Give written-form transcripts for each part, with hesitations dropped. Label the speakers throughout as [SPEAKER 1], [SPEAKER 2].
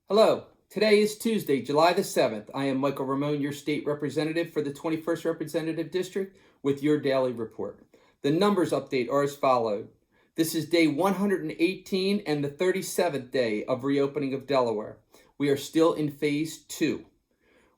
[SPEAKER 1] Hello, today is Tuesday, July the 7th. I am Michael Ramone, your state representative for the 21st Representative District with your daily report. The numbers update are as follows. This is day 118 and the 37th day of reopening of Delaware. We are still in phase 2.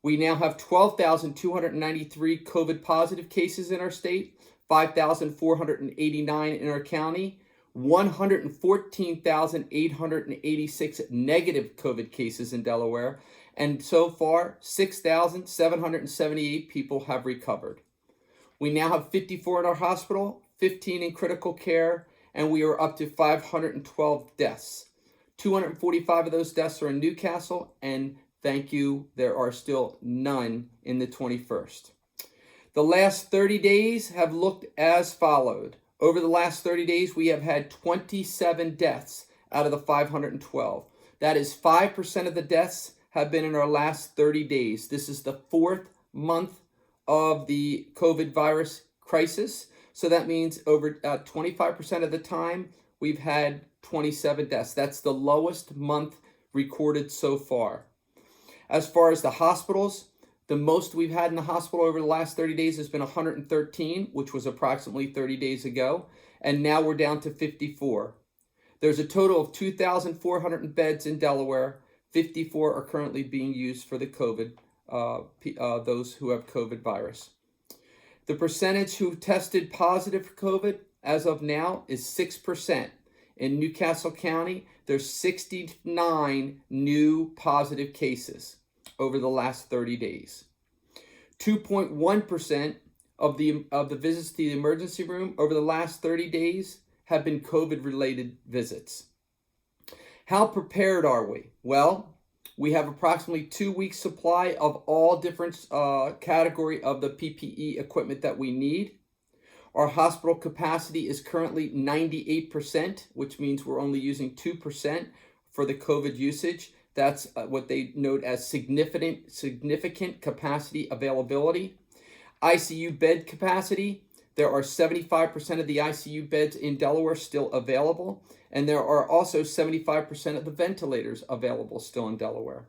[SPEAKER 1] We now have 12,293 COVID positive cases in our state, 5,489 in our county, 114,886 negative COVID cases in Delaware, and so far, 6,778 people have recovered. We now have 54 in our hospital, 15 in critical care, and we are up to 512 deaths. 245 of those deaths are in Newcastle, and thank you, there are still none in the 21st. The last 30 days have looked as followed. Over the last 30 days, we have had 27 deaths out of the 512. That is 5% of the deaths have been in our last 30 days. This is the 4th month of the COVID virus crisis. So that means over 25% of the time, we've had 27 deaths. That's the lowest month recorded so far. As far as the hospitals, the most we've had in the hospital over the last 30 days has been 113, which was approximately 30 days ago, and now we're down to 54. There's a total of 2,400 beds in Delaware. 54 are currently being used for the COVID, those who have COVID virus. The percentage who tested positive for COVID as of now is 6%. In Newcastle County, there's 69 new positive cases over the last 30 days. 2.1% of the visits to the emergency room over the last 30 days have been COVID-related visits. How prepared are we? Well, we have approximately 2 weeks supply of all different category of the PPE equipment that we need. Our hospital capacity is currently 98%, which means we're only using 2% for the COVID usage. That's what they note as significant capacity availability. ICU bed capacity, there are 75% of the ICU beds in Delaware still available, and there are also 75% of the ventilators available still in Delaware.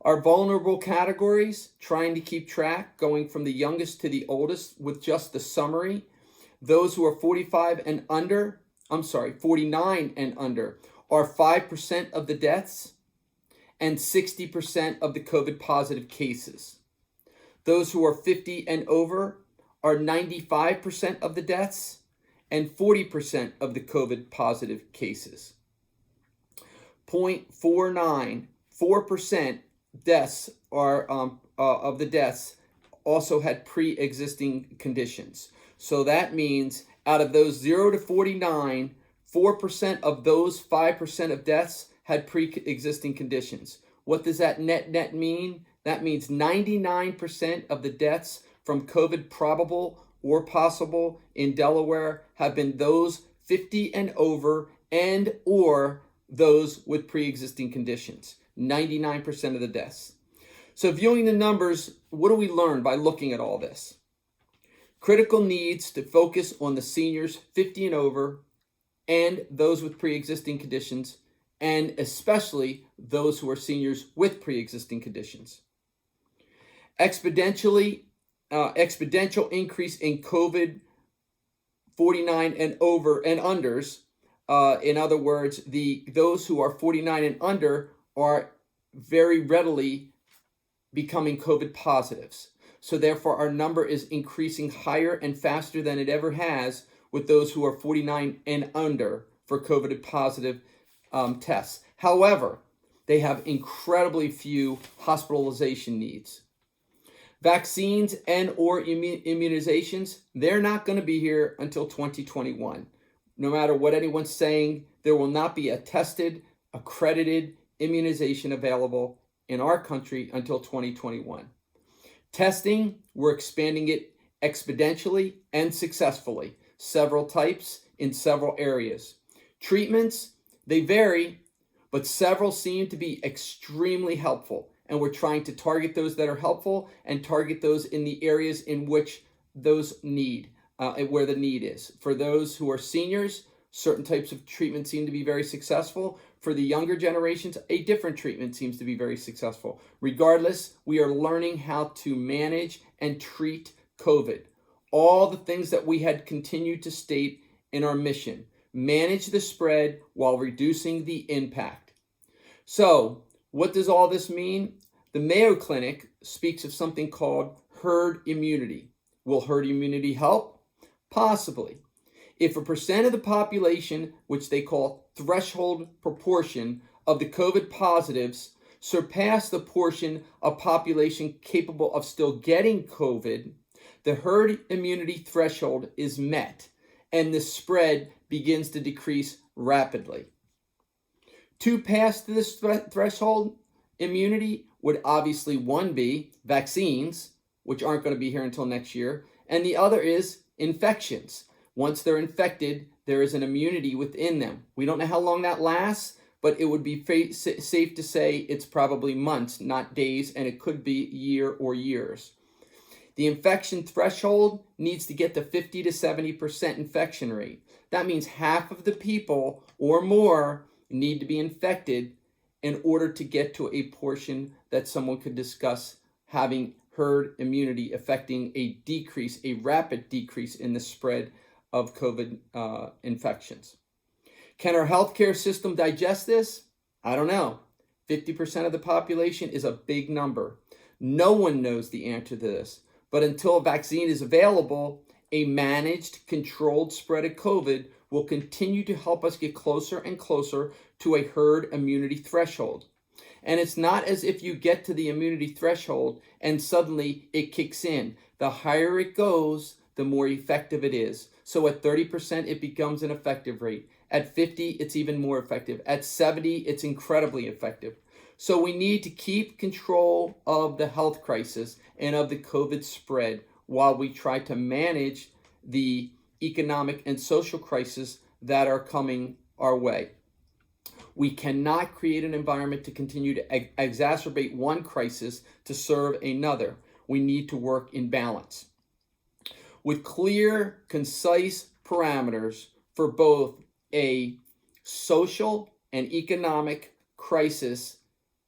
[SPEAKER 1] Our vulnerable categories, trying to keep track, going from the youngest to the oldest with just the summary. Those who are 49 and under, are 5% of the deaths and 60% of the COVID positive cases. Those who are 50 and over are 95% of the deaths and 40% of the COVID positive cases. 0.49, 4% deaths of the deaths also had pre-existing conditions. So that means out of those 0 to 49, 4% of those 5% of deaths had pre-existing conditions. What does that net mean? That means 99% of the deaths from COVID probable or possible in Delaware have been those 50 and over and or those with pre-existing conditions. 99% of the deaths. So viewing the numbers, what do we learn by looking at all this? Critical needs to focus on the seniors 50 and over and those with pre-existing conditions, and especially those who are seniors with pre-existing conditions. Exponential increase in COVID 49 and over and unders. In other words, those who are 49 and under are very readily becoming COVID positives. So therefore, our number is increasing higher and faster than it ever has with those who are 49 and under for COVID positive tests. However, they have incredibly few hospitalization needs. Vaccines and or immunizations, they're not going to be here until 2021. No matter what anyone's saying, there will not be a tested, accredited immunization available in our country until 2021. Testing, we're expanding it exponentially and successfully. Several types in several areas. Treatments, they vary, but several seem to be extremely helpful. And we're trying to target those that are helpful and target those in the areas in which those need, where the need is. For those who are seniors, certain types of treatment seem to be very successful. For for the younger generations, a different treatment seems to be very successful. Regardless, we are learning how to manage and treat COVID. All the things that we had continued to state in our mission. Manage the spread while reducing the impact. So, what does all this mean? The Mayo Clinic speaks of something called herd immunity. Will herd immunity help? Possibly. If a percent of the population, which they call threshold proportion of the COVID positives, surpass the portion of population capable of still getting COVID, the herd immunity threshold is met and the spread begins to decrease rapidly. To pass this threshold immunity would obviously, one, be vaccines, which aren't going to be here until next year, and the other is infections. Once they're infected, there is an immunity within them. We don't know how long that lasts, but it would be safe to say it's probably months, not days, and it could be year or years. The infection threshold needs to get to 50 to 70% infection rate. That means half of the people or more need to be infected in order to get to a portion that someone could discuss having herd immunity, affecting a decrease, a rapid decrease in the spread of COVID infections. Can our healthcare system digest this? I don't know. 50% of the population is a big number. No one knows the answer to this. But until a vaccine is available, a managed, controlled spread of COVID will continue to help us get closer and closer to a herd immunity threshold. And it's not as if you get to the immunity threshold and suddenly it kicks in. The higher it goes, the more effective it is. So at 30%, it becomes an effective rate. At 50, it's even more effective. At 70, it's incredibly effective. So we need to keep control of the health crisis and of the COVID spread while we try to manage the economic and social crisis that are coming our way. We cannot create an environment to continue to exacerbate one crisis to serve another. We need to work in balance. With clear, concise parameters for both a social and economic crisis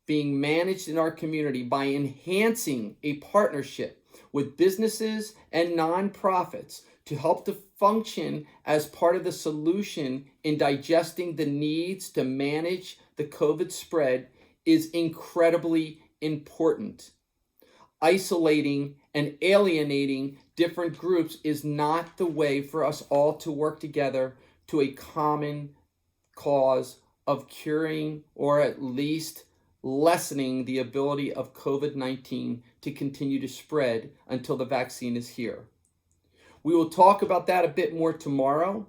[SPEAKER 1] being managed in our community by enhancing a partnership with businesses and nonprofits to help to function as part of the solution in digesting the needs to manage the COVID spread is incredibly important. Isolating and alienating different groups is not the way for us all to work together to a common cause of curing or at least lessening the ability of COVID-19 to continue to spread until the vaccine is here. We will talk about that a bit more tomorrow,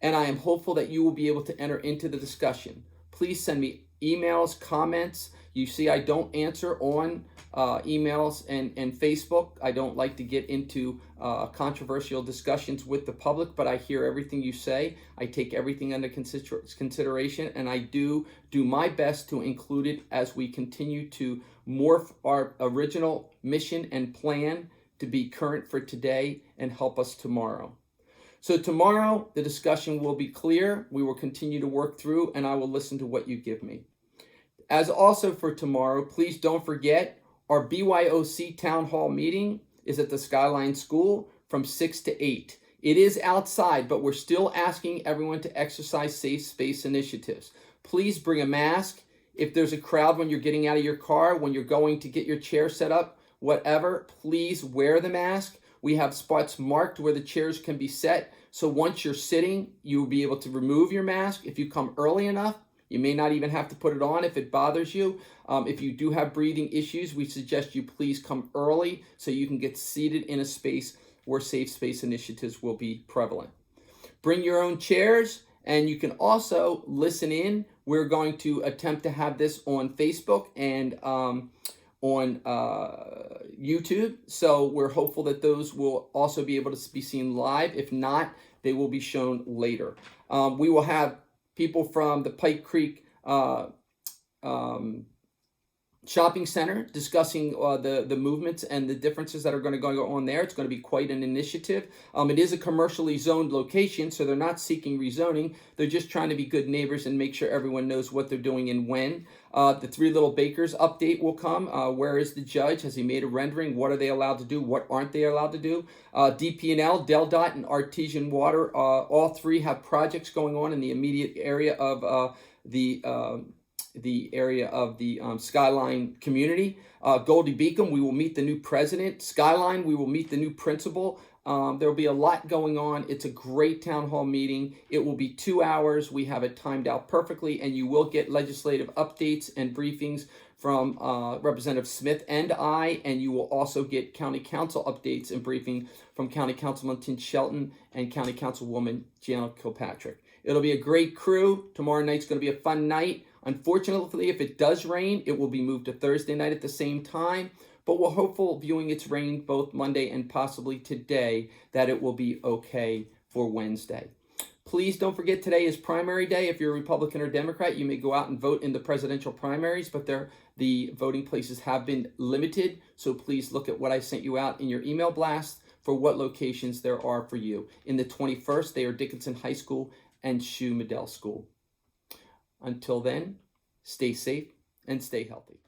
[SPEAKER 1] and I am hopeful that you will be able to enter into the discussion. Please send me emails, comments. You see, I don't answer on emails and Facebook. I don't like to get into controversial discussions with the public, but I hear everything you say. I take everything under consideration, and I do my best to include it as we continue to morph our original mission and plan to be current for today and help us tomorrow. So tomorrow, the discussion will be clear. We will continue to work through, and I will listen to what you give me. As also for tomorrow, please don't forget our BYOC Town Hall meeting is at the Skyline School from 6 to 8. It is outside, but we're still asking everyone to exercise safe space initiatives. Please bring a mask. If there's a crowd when you're getting out of your car, when you're going to get your chair set up, whatever, please wear the mask. We have spots marked where the chairs can be set. So once you're sitting, you'll be able to remove your mask. If you come early enough, you may not even have to put it on if it bothers you. If you do have breathing issues, we suggest you please come early so you can get seated in a space where safe space initiatives will be prevalent. Bring your own chairs, and you can also listen in. We're going to attempt to have this on Facebook and on YouTube. So we're hopeful that those will also be able to be seen live. If not, they will be shown later. We will have people from the Pike Creek shopping center, discussing the movements and the differences that are going to go on there. It's going to be quite an initiative. It is a commercially zoned location, so they're not seeking rezoning. They're just trying to be good neighbors and make sure everyone knows what they're doing and when. The Three Little Bakers update will come. Where is the judge? Has he made a rendering? What are they allowed to do? What aren't they allowed to do? DP&L, Del Dot, and Artesian Water, all three have projects going on in the immediate area of the area of the Skyline community. Goldie Beacom, we will meet the new president. Skyline, we will meet the new principal. There will be a lot going on. It's a great town hall meeting. It will be 2 hours. We have it timed out perfectly, and you will get legislative updates and briefings from Representative Smith and I, and you will also get county council updates and briefing from County Councilman Tim Shelton and County Councilwoman Janet Kilpatrick. It'll be a great crew. Tomorrow night's going to be a fun night. Unfortunately, if it does rain, it will be moved to Thursday night at the same time, but we're hopeful, viewing its rain both Monday and possibly today, that it will be okay for Wednesday. Please don't forget, today is primary day. If you're a Republican or Democrat, you may go out and vote in the presidential primaries, but the voting places have been limited, so please look at what I sent you out in your email blast for what locations there are for you. In the 21st, they are Dickinson High School and Shoe Medill School. Until then, stay safe and stay healthy.